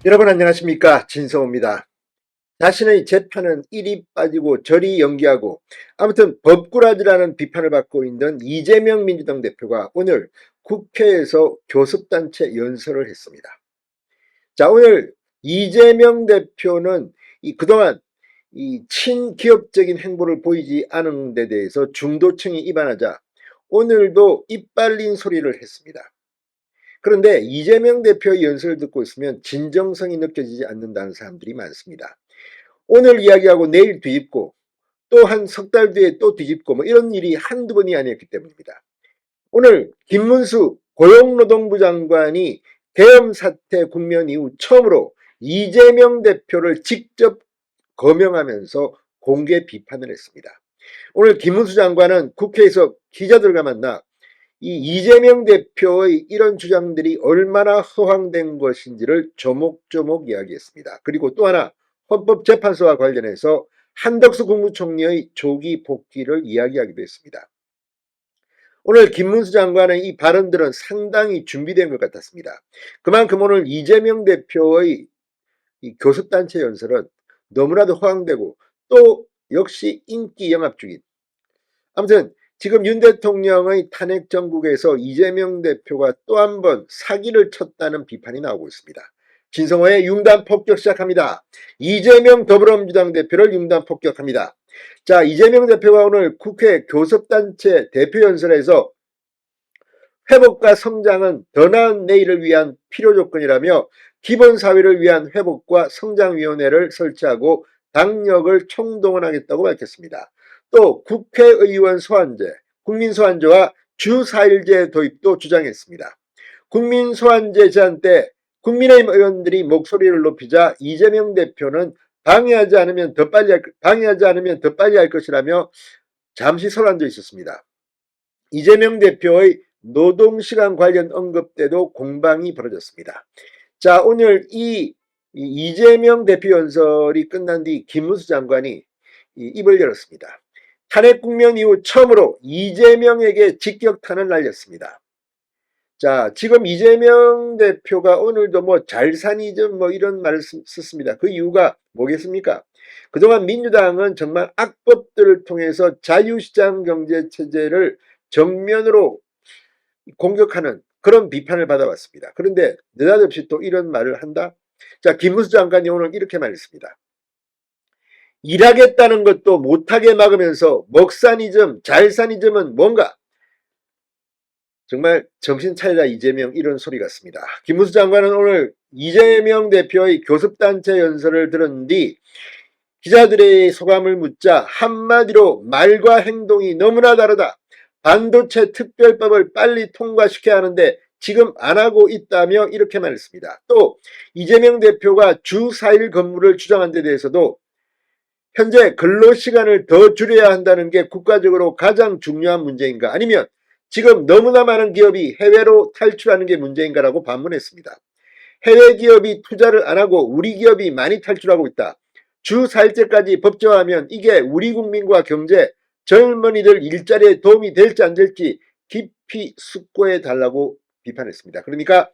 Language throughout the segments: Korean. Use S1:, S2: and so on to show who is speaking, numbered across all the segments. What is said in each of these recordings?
S1: 여러분 안녕하십니까, 진성호입니다. 자신의 재판은 이리 빠지고 저리 연기하고 아무튼 법꾸라지라는 비판을 받고 있는 이재명 민주당 대표가 오늘 국회에서 교섭단체 연설을 했습니다. 자, 오늘 이재명 대표는 그동안 이 친기업적인 행보를 보이지 않은 데 대해서 중도층이 입안하자 오늘도 입발린 소리를 했습니다. 그런데 이재명 대표의 연설을 듣고 있으면 진정성이 느껴지지 않는다는 사람들이 많습니다. 오늘 이야기하고 내일 뒤집고 또 한 석 달 뒤에 또 뒤집고 뭐 이런 일이 한두 번이 아니었기 때문입니다. 오늘 김문수 고용노동부 장관이 계엄 사태 국면 이후 처음으로 이재명 대표를 직접 거명하면서 공개 비판을 했습니다. 오늘 김문수 장관은 국회에서 기자들과 만나 이 이재명 대표의 이런 주장들이 얼마나 허황된 것인지를 조목조목 이야기했습니다. 그리고 또 하나 헌법재판소와 관련해서 한덕수 국무총리의 조기 복귀를 이야기하기도 했습니다. 오늘 김문수 장관의 이 발언들은 상당히 준비된 것 같았습니다. 그만큼 오늘 이재명 대표의 이 교섭단체 연설은 너무나도 허황되고 또 역시 인기 영합 중인, 아무튼 지금 윤 대통령의 탄핵 정국에서 이재명 대표가 또 한 번 사기를 쳤다는 비판이 나오고 있습니다. 진성호의 융단 폭격 시작합니다. 이재명 더불어민주당 대표를 융단 폭격합니다. 자, 이재명 대표가 오늘 국회 교섭단체 대표연설에서 회복과 성장은 더 나은 내일을 위한 필요 조건이라며 기본사회를 위한 회복과 성장위원회를 설치하고 당력을 총동원하겠다고 밝혔습니다. 또 국회의원 소환제, 국민소환제와 주 4일제 도입도 주장했습니다. 국민소환제 제한 때 국민의힘 의원들이 목소리를 높이자 이재명 대표는 방해하지 않으면 더 빨리 할 것이라며 잠시 소란져 있었습니다. 이재명 대표의 노동시간 관련 언급 때도 공방이 벌어졌습니다. 자, 오늘 이 이재명 대표 연설이 끝난 뒤 김문수 장관이 입을 열었습니다. 탄핵 국면 이후 처음으로 이재명에게 직격탄을 날렸습니다. 자, 지금 이재명 대표가 오늘도 뭐 잘사니즘 뭐 이런 말을 썼습니다. 그 이유가 뭐겠습니까? 그동안 민주당은 정말 악법들을 통해서 자유시장 경제 체제를 정면으로 공격하는 그런 비판을 받아왔습니다. 그런데 느닷없이 또 이런 말을 한다? 자, 김문수 장관이 오늘 이렇게 말했습니다. 일하겠다는 것도 못하게 막으면서 먹사니즘, 잘사니즘은 뭔가? 정말 정신 차리라 이재명, 이런 소리 같습니다. 김문수 장관은 오늘 이재명 대표의 교섭단체 연설을 들은 뒤 기자들의 소감을 묻자 한마디로 말과 행동이 너무나 다르다. 반도체 특별법을 빨리 통과시켜야 하는데 지금 안 하고 있다며 이렇게 말했습니다. 또 이재명 대표가 주 4일 근무를 주장한 데 대해서도 현재 근로시간을 더 줄여야 한다는 게 국가적으로 가장 중요한 문제인가, 아니면 지금 너무나 많은 기업이 해외로 탈출하는 게 문제인가라고 반문했습니다. 해외 기업이 투자를 안 하고 우리 기업이 많이 탈출하고 있다. 주 4일제까지 법제화하면 이게 우리 국민과 경제, 젊은이들 일자리에 도움이 될지 안 될지 깊이 숙고해 달라고 비판했습니다. 그러니까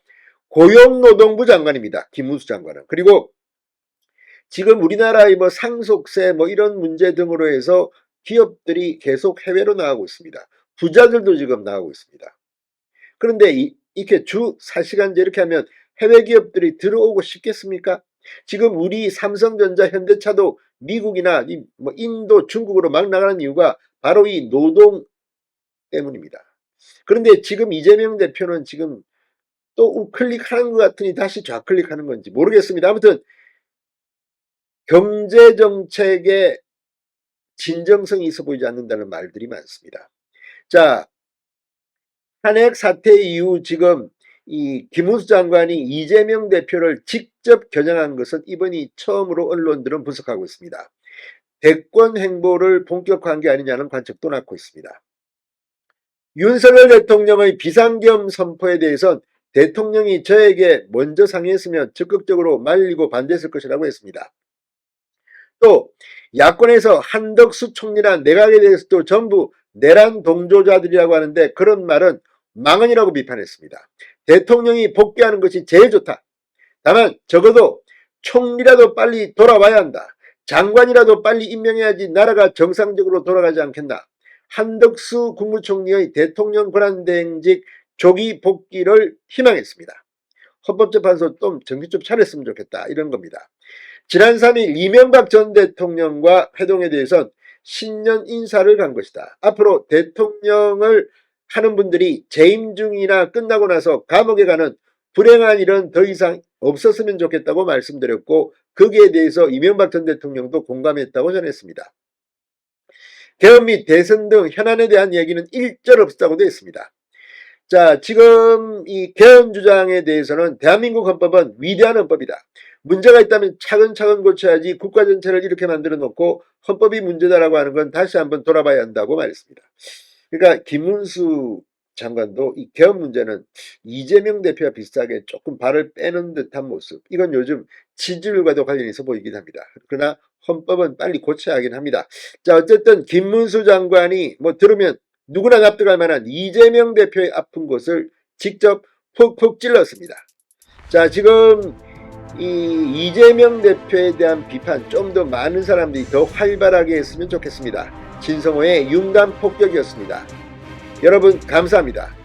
S1: 고용노동부 장관입니다. 김문수 장관은. 그리고 지금 우리나라의 뭐 상속세 뭐 이런 문제 등으로 해서 기업들이 계속 해외로 나가고 있습니다. 부자들도 지금 나가고 있습니다. 그런데 이렇게 주 4시간제 이렇게 하면 해외 기업들이 들어오고 싶겠습니까? 지금 우리 삼성전자, 현대차도 미국이나 뭐 인도, 중국으로 막 나가는 이유가 바로 이 노동 때문입니다. 그런데 지금 이재명 대표는 지금 또 우클릭하는 것 같으니 다시 좌클릭하는 건지 모르겠습니다. 아무튼 경제정책에 진정성이 있어 보이지 않는다는 말들이 많습니다. 자, 탄핵 사태 이후 지금 이 김문수 장관이 이재명 대표를 직접 겨냥한 것은 이번이 처음으로 언론들은 분석하고 있습니다. 대권 행보를 본격화한 게 아니냐는 관측도 낳고 있습니다. 윤석열 대통령의 비상계엄 선포에 대해선 대통령이 저에게 먼저 상의했으면 적극적으로 말리고 반대했을 것이라고 했습니다. 또 야권에서 한덕수 총리나 내각에 대해서도 전부 내란 동조자들이라고 하는데 그런 말은 망언이라고 비판했습니다. 대통령이 복귀하는 것이 제일 좋다. 다만 적어도 총리라도 빨리 돌아와야 한다. 장관이라도 빨리 임명해야지 나라가 정상적으로 돌아가지 않겠나. 한덕수 국무총리의 대통령 권한대행직 조기 복귀를 희망했습니다. 헌법재판소 좀 정신 좀 차렸으면 좋겠다 이런 겁니다. 지난 3일 이명박 전 대통령과 회동에 대해선 신년 인사를 간 것이다. 앞으로 대통령을 하는 분들이 재임 중이나 끝나고 나서 감옥에 가는 불행한 일은 더 이상 없었으면 좋겠다고 말씀드렸고 거기에 대해서 이명박 전 대통령도 공감했다고 전했습니다. 개헌 및 대선 등 현안에 대한 얘기는 일절 없었다고 되어 있습니다. 자, 지금 이 개헌 주장에 대해서는 대한민국 헌법은 위대한 헌법이다. 문제가 있다면 차근차근 고쳐야지 국가 전체를 이렇게 만들어 놓고 헌법이 문제다라고 하는 건 다시 한번 돌아봐야 한다고 말했습니다. 그러니까 김문수 장관도 이 개헌 문제는 이재명 대표와 비슷하게 조금 발을 빼는 듯한 모습. 이건 요즘 지지율과도 관련이 있어 보이긴 합니다. 그러나 헌법은 빨리 고쳐야 하긴 합니다. 자, 어쨌든 김문수 장관이 뭐 들으면 누구나 납득할 만한 이재명 대표의 아픈 곳을 직접 푹푹 찔렀습니다. 자, 지금 이 이재명 대표에 대한 비판 좀 더 많은 사람들이 더 활발하게 했으면 좋겠습니다. 진성호의 융단 폭격이었습니다. 여러분 감사합니다.